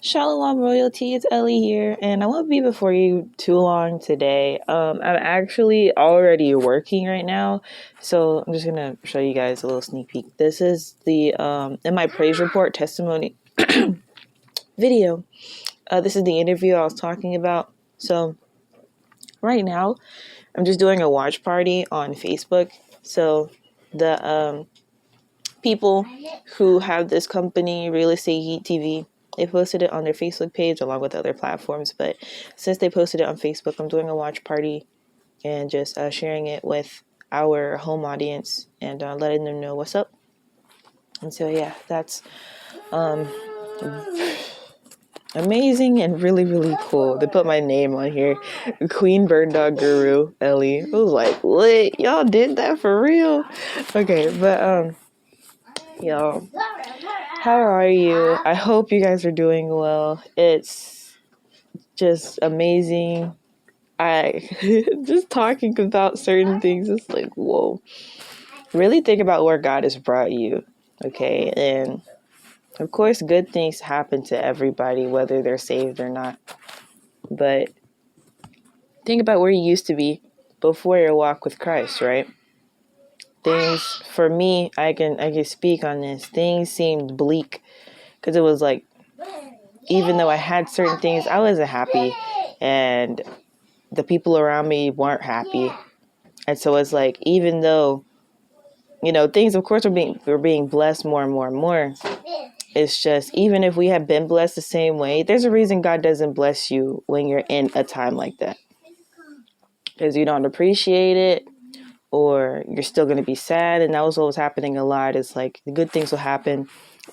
Shalom royalty, it's Ellie here, and I won't be before you too long today. I'm actually already working right now, so I'm just gonna show you guys a little sneak peek. This is the in my praise report testimony video. This is the interview I was talking about. So right now, I'm just doing a watch party on Facebook. So the people who have this company, Real Estate Heat TV, they posted it on their Facebook page along with other platforms. But since they posted it on Facebook, I'm doing a watch party and just sharing it with our home audience and letting them know what's up. And so, yeah, that's amazing and really, really cool. They put my name on here, Queen Bird Dog Guru, Ellie. I was like, what? Y'all did that for real? Okay, but y'all, how are you? I hope you guys are doing well. It's just amazing. I just talking about certain things, it's like, whoa. Really think about where God has brought you, okay? And of course, good things happen to everybody, whether they're saved or not. But think about where you used to be before your walk with Christ, right? Things, for me, I can speak on this. Things seemed bleak because it was like, even though I had certain things, I wasn't happy, and the people around me weren't happy. And so it's like, even though, things, of course, we're being blessed more and more and more. It's just, even if we have been blessed the same way, there's a reason God doesn't bless you when you're in a time like that. Because you don't appreciate it, or you're still going to be sad. And that was what was happening a lot. It's like, the good things will happen,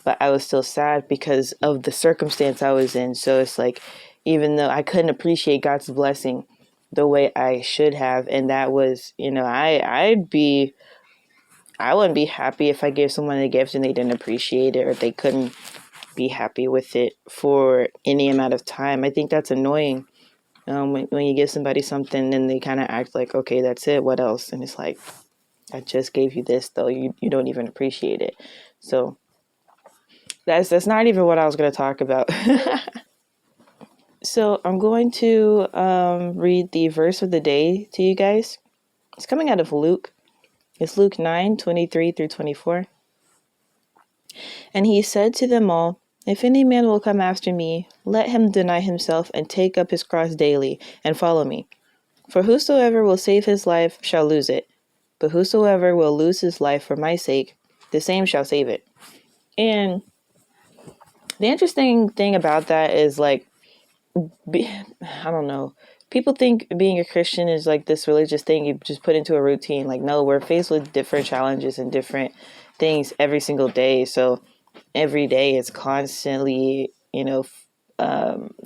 but I was still sad because of the circumstance I was in. So it's like, even though I couldn't appreciate God's blessing the way I should have, and that was, I wouldn't be happy if I gave someone a gift and they didn't appreciate it, or they couldn't be happy with it for any amount of time. I think that's annoying. When you give somebody something and they kind of act like, okay, that's it, what else? And it's like, I just gave you this, though. You don't even appreciate it. So that's not even what I was going to talk about. So I'm going to read the verse of the day to you guys. It's coming out of Luke. It's Luke 9:23-24. And he said to them all, if any man will come after me, let him deny himself and take up his cross daily and follow me. For whosoever will save his life shall lose it, but whosoever will lose his life for my sake, the same shall save it. And the interesting thing about that is, like, I don't know. People think being a Christian is like this religious thing you just put into a routine. Like, no, we're faced with different challenges and different things every single day. So every day it's constantly,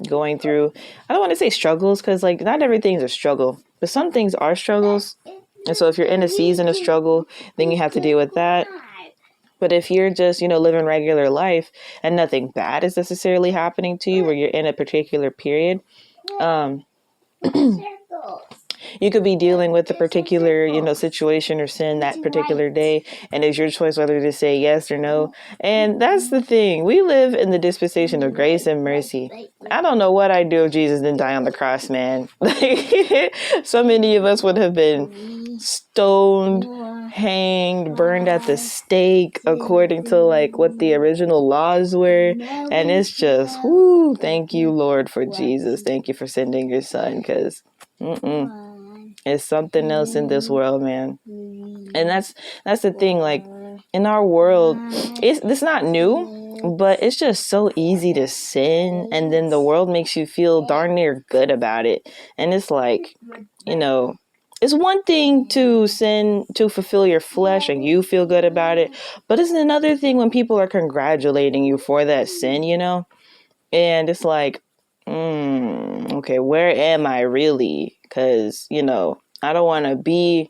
going through, I don't want to say struggles, because like not everything's a struggle, but some things are struggles. And so if you're in a season of struggle, then you have to deal with that. But if you're just, living regular life and nothing bad is necessarily happening to you, where you're in a particular period, you could be dealing with a particular, situation or sin that particular day, and it's your choice whether to say yes or no. And that's the thing. We live in the dispensation of grace and mercy. I don't know what I'd do if Jesus didn't die on the cross, man. Like, so many of us would have been stoned, hanged, burned at the stake, according to like what the original laws were. And it's just, whoo, thank you, Lord, for Jesus. Thank you for sending your son, because it's something else in this world, man. And that's the thing. Like, in our world, it's not new, but it's just so easy to sin, and then the world makes you feel darn near good about it. And it's like, it's one thing to sin to fulfill your flesh and you feel good about it, but it's another thing when people are congratulating you for that sin, and it's like, okay, where am I really? Because, I don't want to be,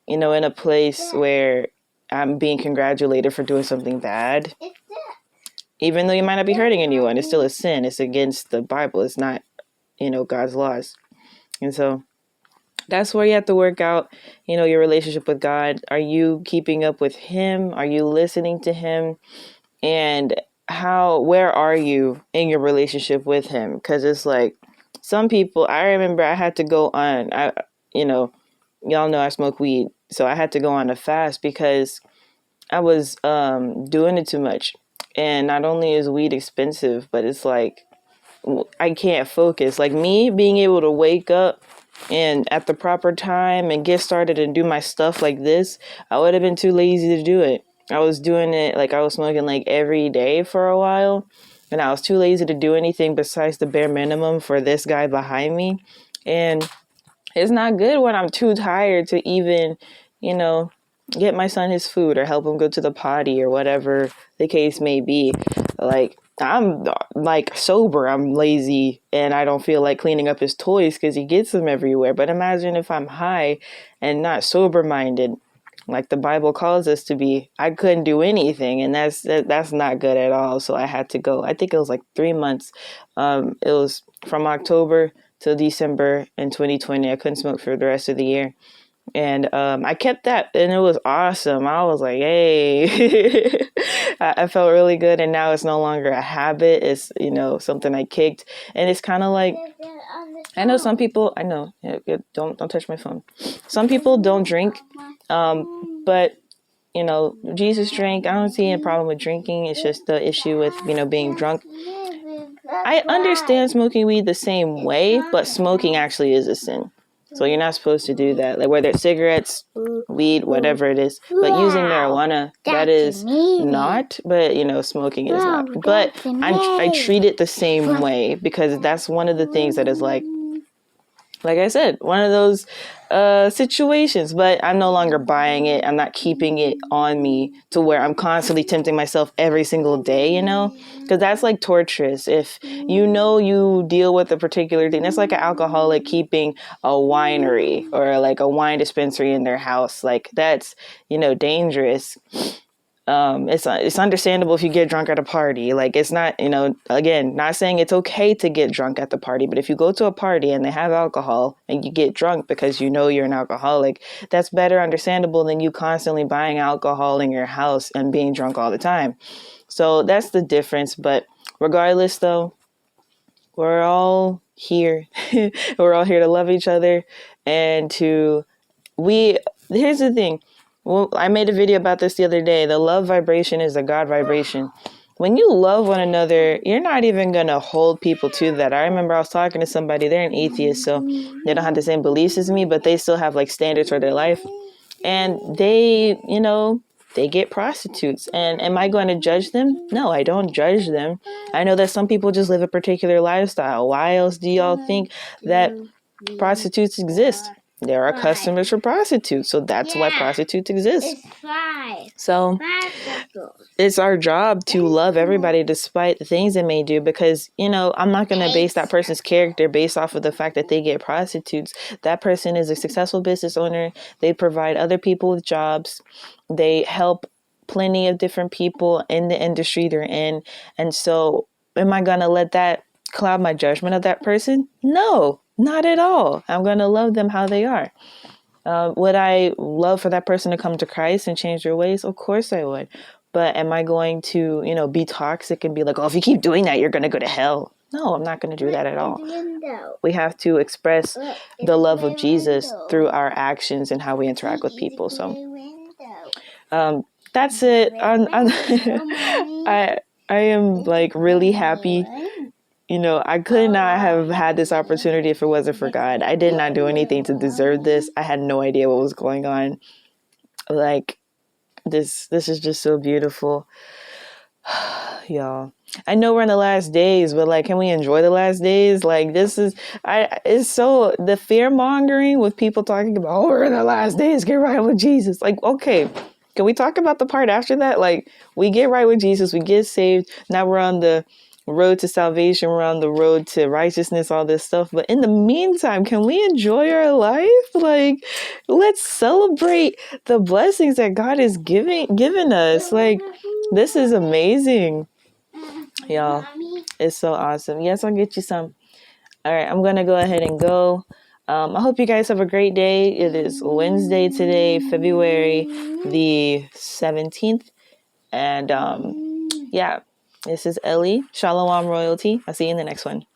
in a place where I'm being congratulated for doing something bad. Even though you might not be hurting anyone, it's still a sin. It's against the Bible. It's not, God's laws. And so that's where you have to work out, your relationship with God. Are you keeping up with him? Are you listening to him? And where are you in your relationship with him? Because it's like some people, I remember I had to go on, y'all know I smoke weed. So I had to go on a fast because I was doing it too much. And not only is weed expensive, but it's like I can't focus. Like me being able to wake up and at the proper time and get started and do my stuff like this, I would have been too lazy to do it. I was doing it like I was smoking like every day for a while, and I was too lazy to do anything besides the bare minimum for this guy behind me. And it's not good when I'm too tired to even, you know, get my son his food or help him go to the potty or whatever the case may be. Like, I'm like sober, I'm lazy, and I don't feel like cleaning up his toys because he gets them everywhere. But imagine if I'm high and not sober minded, like the Bible calls us to be. I couldn't do anything, and that's not good at all. So I had to go. I think it was like 3 months. It was from October till December in 2020. I couldn't smoke for the rest of the year. And I kept that, and it was awesome. I was like, hey, I felt really good. And now it's no longer a habit. It's, something I kicked. And it's kind of like, I know some people, don't touch my phone. Some people don't drink, but Jesus drank. I don't see any problem with drinking. It's just the issue with, being drunk. I understand smoking weed the same way, but smoking actually is a sin. So you're not supposed to do that. Like whether it's cigarettes, weed, whatever it is. But using marijuana, that is not. But, smoking is not. But I treat it the same way because that's one of the things that is like I said, one of those situations. But I'm no longer buying it. I'm not keeping it on me to where I'm constantly tempting myself every single day, because that's like torturous. If you deal with a particular thing, that's like an alcoholic keeping a winery or like a wine dispensary in their house. Like that's, dangerous. It's understandable if you get drunk at a party. Like it's not, again, not saying it's okay to get drunk at the party, but if you go to a party and they have alcohol and you get drunk because you're an alcoholic, that's better understandable than you constantly buying alcohol in your house and being drunk all the time. So that's the difference. But regardless though, we're all here. We're all here to love each other and here's the thing. Well, I made a video about this the other day. The love vibration is a God vibration. When you love one another, you're not even going to hold people to that. I remember I was talking to somebody, they're an atheist, so they don't have the same beliefs as me, but they still have like standards for their life. And they, they get prostitutes. And am I going to judge them? No, I don't judge them. I know that some people just live a particular lifestyle. Why else do y'all think that prostitutes exist? There are customers for prostitutes, so that's why prostitutes exist. So it's our job to love everybody despite the things they may do, because, I'm not going to base that person's character based off of the fact that they get prostitutes. That person is a successful business owner. They provide other people with jobs. They help plenty of different people in the industry they're in. And so am I going to let that cloud my judgment of that person? No. Not at all. I'm going to love them how they are. Would I love for that person to come to Christ and change their ways? Of course I would. But am I going to, be toxic and be like, oh, if you keep doing that, you're going to go to hell? No, I'm not going to do that at all. We have to express the love of Jesus through our actions and how we interact with people. So that's it. I am like really happy. I could not have had this opportunity if it wasn't for God. I did not do anything to deserve this. I had no idea what was going on. Like, this is just so beautiful. Y'all. I know we're in the last days, but like, can we enjoy the last days? Like, it's so, the fear mongering with people talking about, oh, we're in the last days, get right with Jesus. Like, okay, can we talk about the part after that? Like, we get right with Jesus, we get saved. Now we're on the road to salvation, we're on the road to righteousness, all this stuff. But in the meantime, can we enjoy our life? Like, let's celebrate the blessings that God is given us. Like, this is amazing. Y'all, it's so awesome. Yes, I'll get you some. All right, I'm going to go ahead and go. I hope you guys have a great day. It is Wednesday today, February the 17th. And yeah. This is Ellie, Shalom Royalty. I'll see you in the next one.